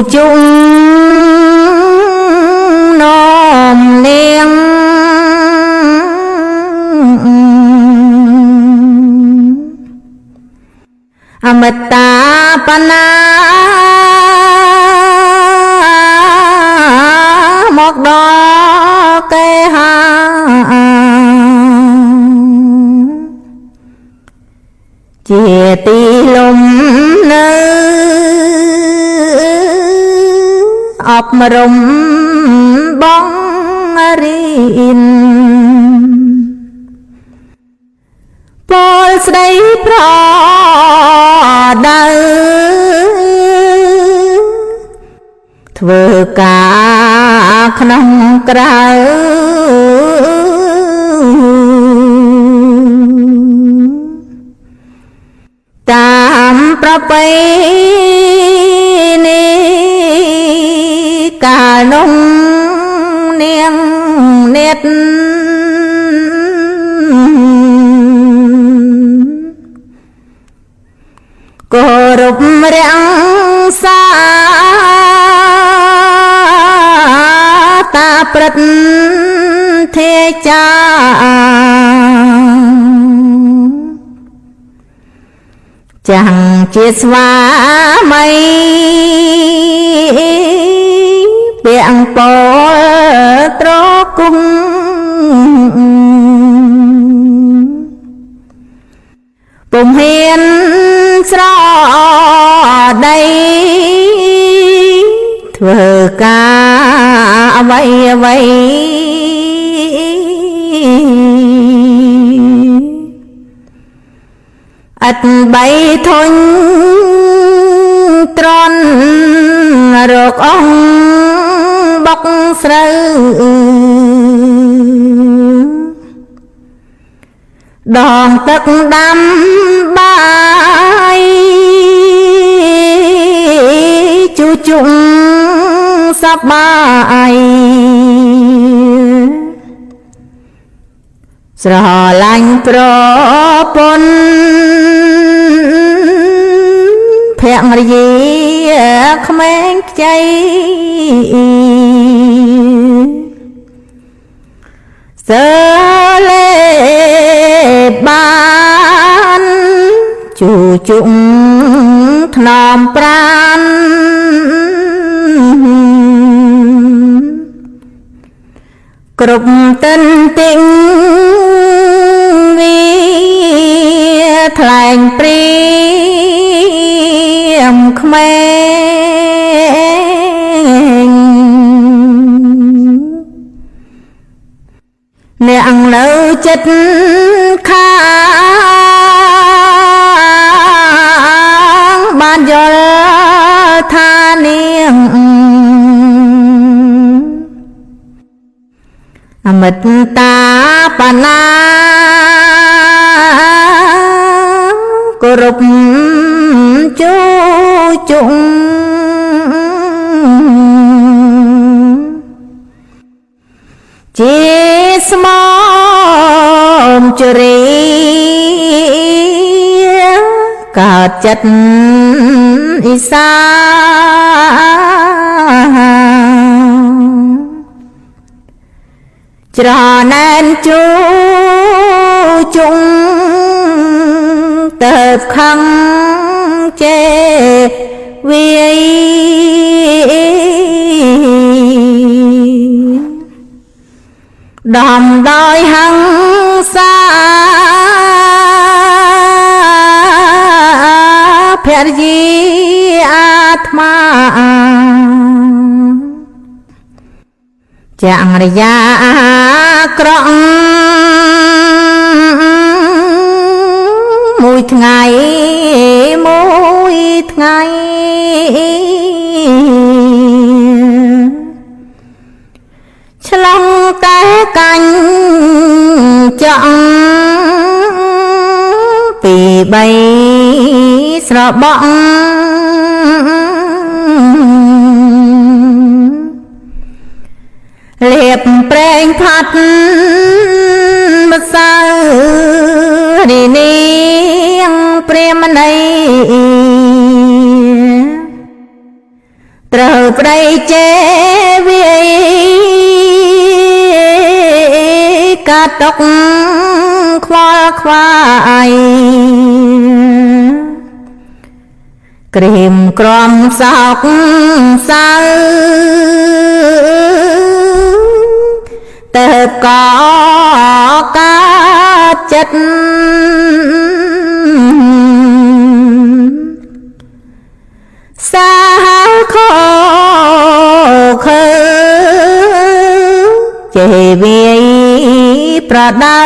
chung nôm niên amata pana một đó cây ha chia ti lum nơi ấp rồng bóng rin Paul sday pro đau thưa cả khănក្រៅតាមប្រពៃណីកាលនោះនាងនេតគោរពរាំងសាតាព្រឹទ្ធទេចាចាំងជាស្វាមីពាក់ពោត្រគុំពុំហ៊ានស្រដីធ្វើការអ្វីអ្វីអត់បីធុញត្រន់រកអង្គបុកស្រូវដងទឹកដាំបាយជូជុំសប្បាយស្រឡាញ់ប្រពន្ធភរិយាក្មេងខ្ចីសើលេបានជូជុំថ្នមប្រានគ្រប់ទិនទិញវាថ្លែងព្រាមក្មេងអ្នកនៅចិត្តខាងបានយល់ថានាងអមិតតាបាណាគោរពជូជុំជាស្មោមជរីកើតចិត្តអ៊ីសាច្រណែនជូជុំទៅខំជេវាយដំដោយហង្សាភរិយាអាត្មាចង្រយាក្រក់មួយថ្ងៃឆ្លងតែកាញ់ចង់ពីបីស្របក់លៀបប្រេងផាត់ម្សៅរីនាងព្រាមណី ត្រូវប្តីចេវាយកាត់តុកខ្វល់ខ្វាយក្រៀមក្រំសោកសៅទៅក៏កាត់ចិត្តសាខោខើចេវាយប្រដៅ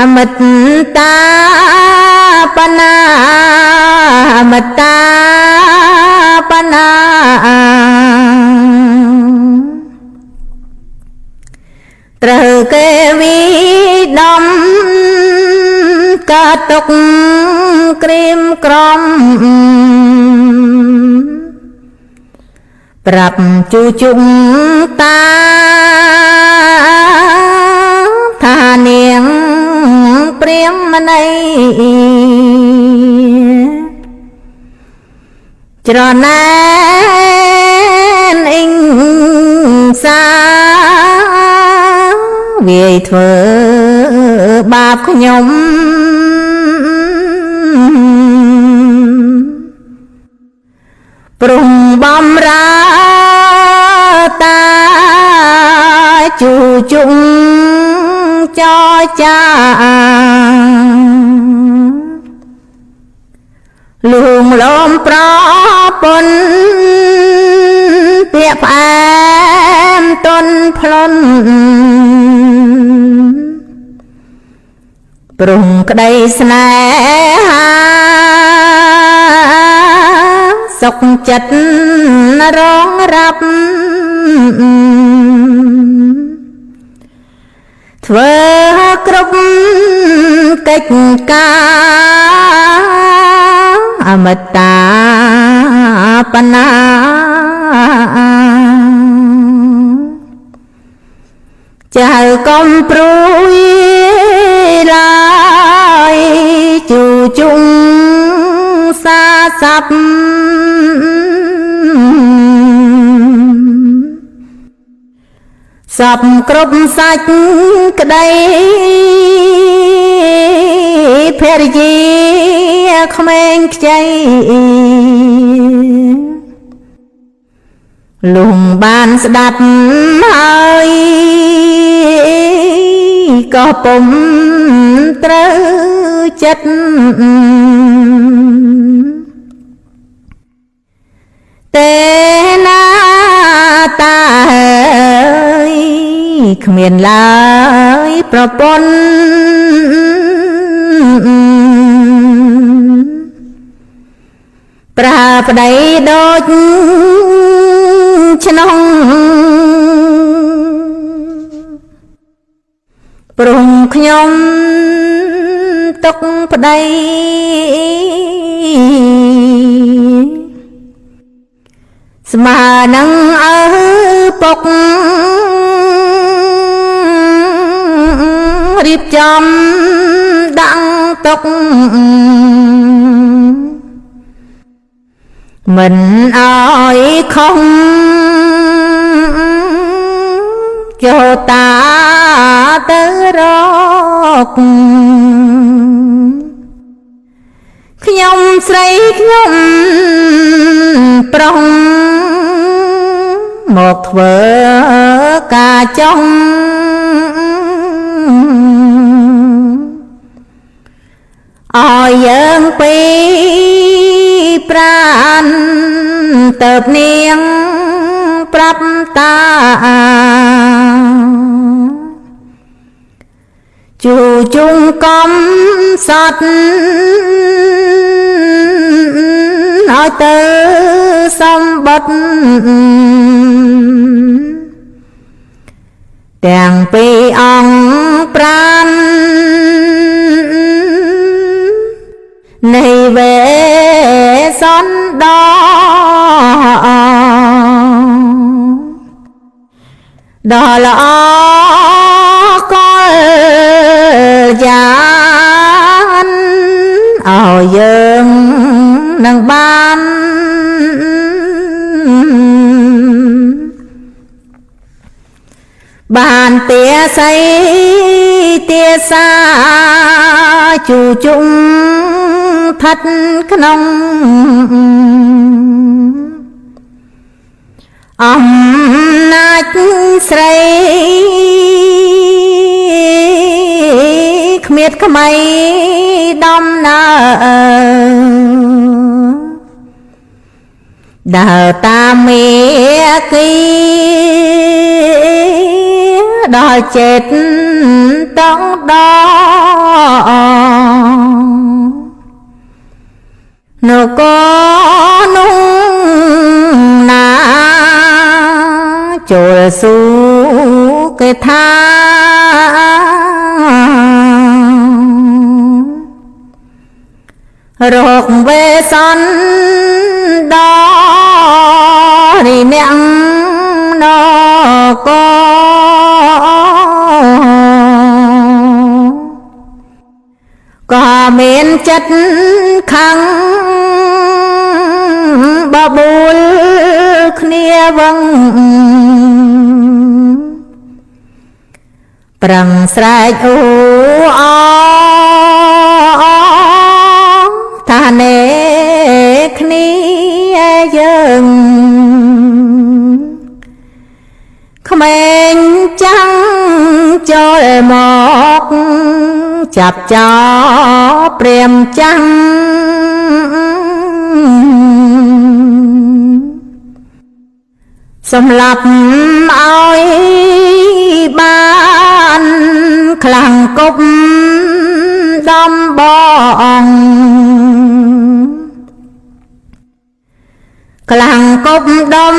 អមតតាបណាអមតាបណាត្រូវគេវិដំកាតុកក្រៀមក្រំប្រាប់ជួជុំតាថានាងព្រាមមណីច្រណែនអ៊ីងសាវាយធ្វើបាបខ្ញុំព្រំបំរើតាជួជុំចរចាលួងលោមប្រពន្ធពាក្យផ្អែមទន់ផ្លន់ព្រំក្តីស្នេហាសុខចិត្តរងរាប់ធ្វើគ្រប់កិច្ចការអមតាបណាចៅកុំព្រួយឡើយជួជុំសាស័ព្ទសពគ្រប់សាច់ក្តីភរិយាក្មេងខ្ចីលុំបានស្ដាប់ហើយក៏ពុំត្រូវចិត្តទេណាតាហើយគ្មានឡើយប្រពន្ធប្រើប្តីដូចឆ្នងព្រមខ្ញុំទុកប្តីស្មើនឹងឪពុករៀបចំដាក់ទុកមិនអោយខំចូលតាទៅរកខ្ញុំស្រីខ្ញុំប្រុសមកធ្វើការចង់ឲ្យយើងពីប្រានទៅនាងប្រាប់តាជួជុំកំសត់ឲ្យទៅសម្បត្តិទាំងពីរអង្គប្រាននៃវេសន្តដល់ល្អកលយានឲ្យ យើងនឹងបានទាស័យទាសាជូជុំឋិតក្នុងអំណាចស្រីគ្មៀតក្មៃដំណើរដើរតាមមេគីដល់ចិត្តតងដនគរនោះណាចូលស៊ូគេថារកវេសនដល់រីអ្នកនគរក៏មានចិត្តខឹងបបួលគ្នាវឹងប្រឹងស្រែកអូអថានេគ្នាយើងក្មេងចាំងចូលមកចាប់ចោព្រាមចាំងសម្លាប់ឲ្យបានខ្លាំងគប់ដំបងខ្លាំងគប់ដំ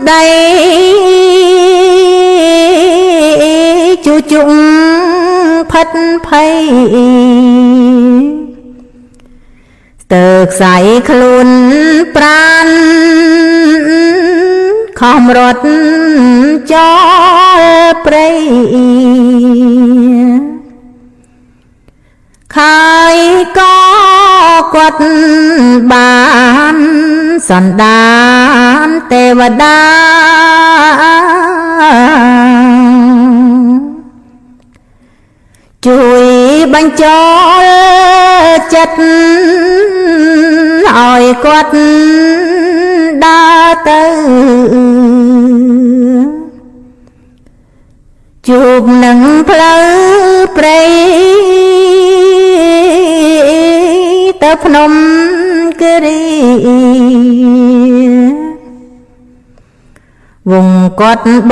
ដីជូជុំផិតភ័យស្ទើរខ្សែខ្លួនប្រានខំរត់ចោលព្រៃខើយក៏គាត់បានសន្តានទេវតាជួយបញ្ចូលចិត្តឲ្យគាត់ដើរទៅជួបនឹងផ្លូវព្រៃទៅភ្នំគិរីវងគាត់ប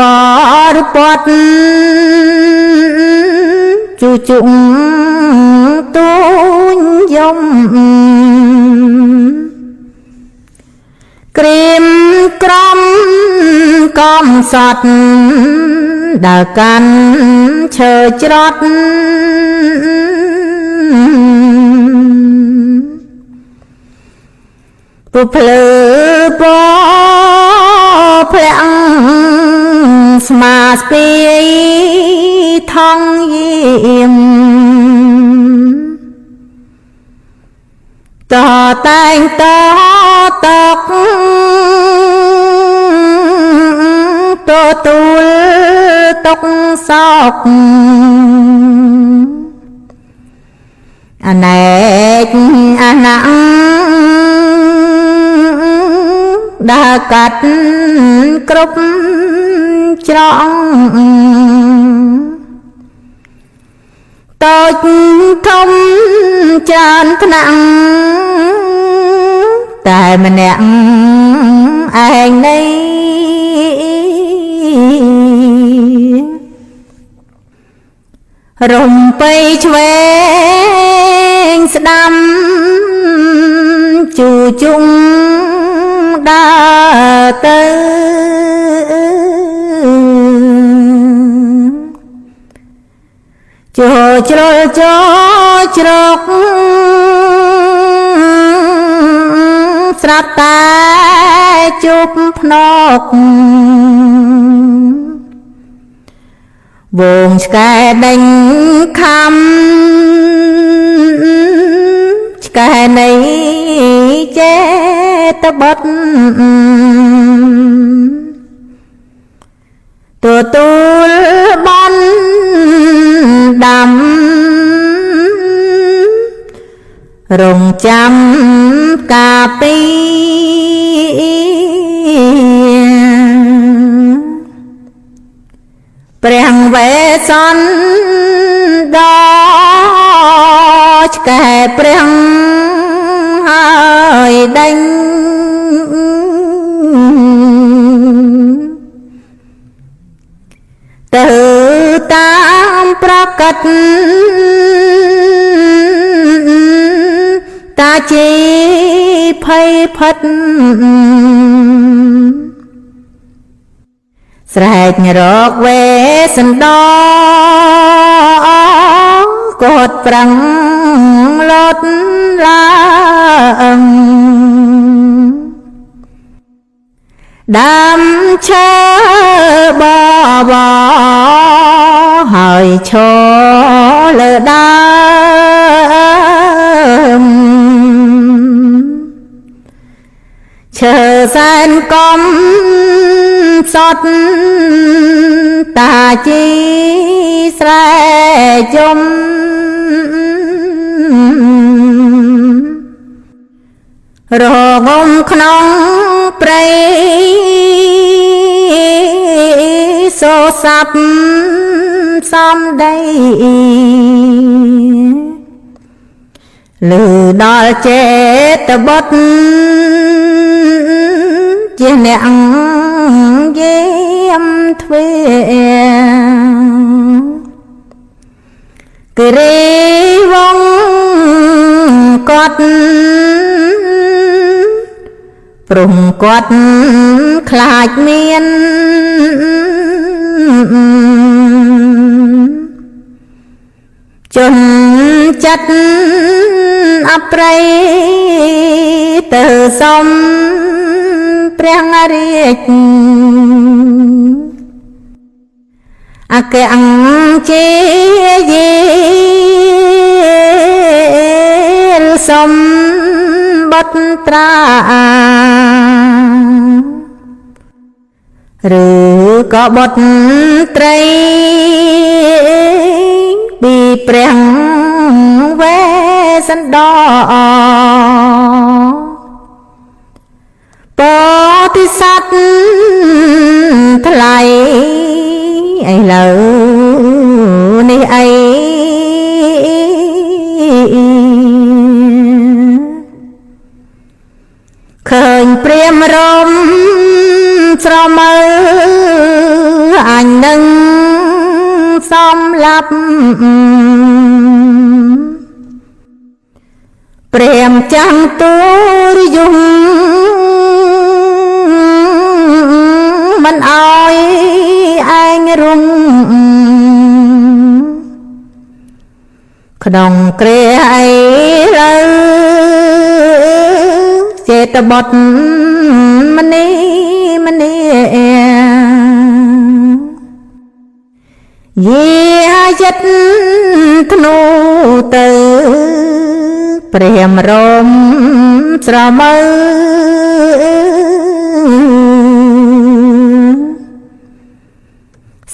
រិពតជូជុំទូញយំក្រៀមក្រំកំសត់ដើរកាន់ឈើច្រត់ពុភ្លឺពភ្លាំងស្មាស្ពាយថងយាមតតែងតតកទទួលទុកសោកអណែកអណាំដើរកាត់គ្រប់ច្រងតូចធំច្រើនថ្នាក់តែម្នាក់ឯងនេះរំបីឆ្វេងស្ដាំជូជុំដើរទៅចូលជ្រុលចូលជ្រកស្រាប់តែជប់ភ្នក់វងឆ្កែដេញខំឆ្ ឆ្កែនៃចេតបុត្រទទួលបន់ដាំរងចាំកាពីព្រះវេសន្តដល់ឆ្កែព្រះហើយដេញទៅតាមប្រកាសតាជីភ័យផិតស្រែករកវេសន្តកូតប្រឹងលត់ឡើងដាំឈើបបហើយឈរលើដើមឈើសែនកំសត់តាជីស្រែជុំរងំក្នុងព្រៃសូសាប់សំដីលឺដល់ចេតបុត្រជាអ្នកយាមទ្វេគិរីវងគាត់ព្រមគាត់ខ្លាចមានជនចិត្តអប្រៃទៅសុំព្រះរាជអគ្គជាយាលសុំបុត្រាឬក៏បុត្រីពីព្រះវេសន្តពោធិសត្វថ្លៃឥឡូវនេះអីឃើញព្រាមរំស្រមើអញនឹងសំឡាប់ព្រាមចាំងទូរយំមិនអោយឯងរំក្នុងគ្រាអីលើចេតបុត្រម្នាក់យាយិតធ្នូទៅព្រាមរំស្រមើ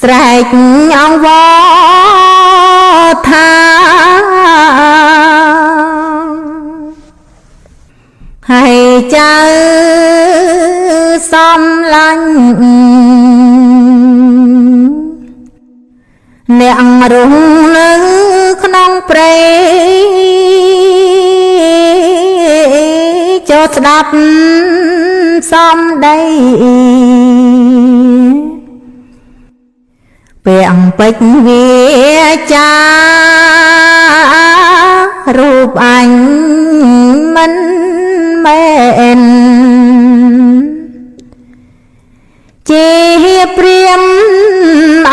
ស្រែកអង្វរថាហើយចៅសំឡាញ់អ្នករងនៅក្នុងព្រៃចូលស្ដាប់សំដីពាំងពេជ្រវាចារូបអញមិនមែនជាព្រាមឯ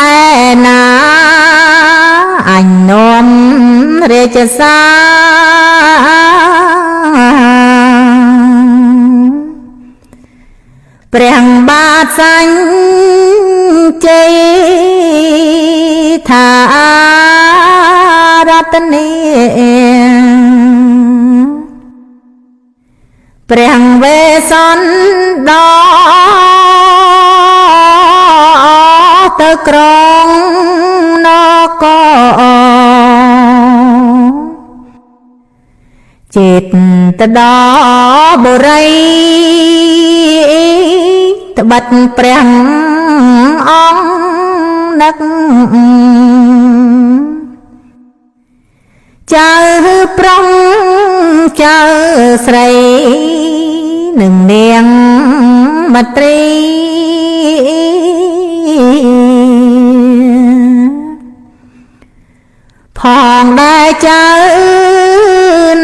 ណាអញនាំរាជសារព្រះបាទសាញ់ជ័យថារតនី ព្រះវេសន្តទៅក្រុងនគរចិត្តដល់បុរីត្បិតព្រះអង្គនឹកចៅប្រុងចៅស្រីនឹងនាងមត្រីផងដែរចៅ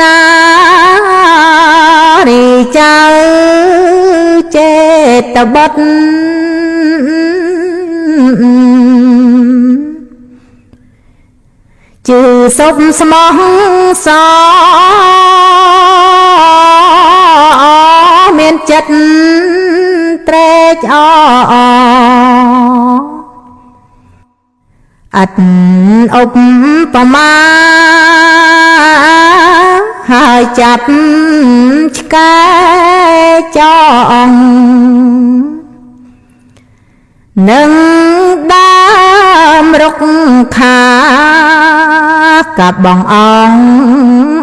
ណារីចៅចេតបុត្រជឿសុំស្មោះសមានចិត្តត្រេកអរអត់ឧបមាហើយចាប់ឆ្កែចងនឹងដើមរុក្ខាกับបងអង្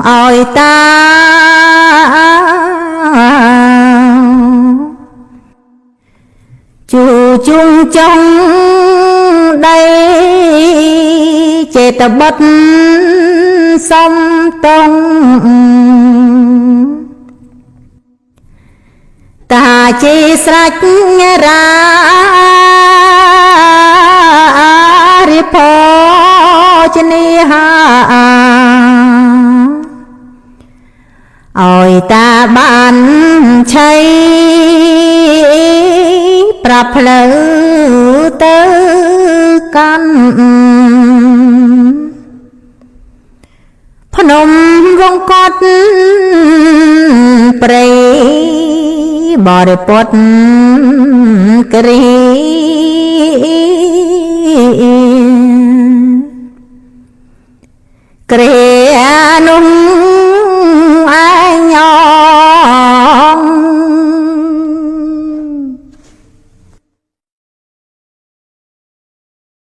គឲ្យតាជួជុំចុងដីចេតបុត្រសំតងតាជាស្រេចរារិភោជនីហាឲ្យតាបានឆៃប្រាប់ផ្លូវទៅកាន់ភ្នំវង្កត់ព្រៃបរិពុតគិរីគ្រានោះ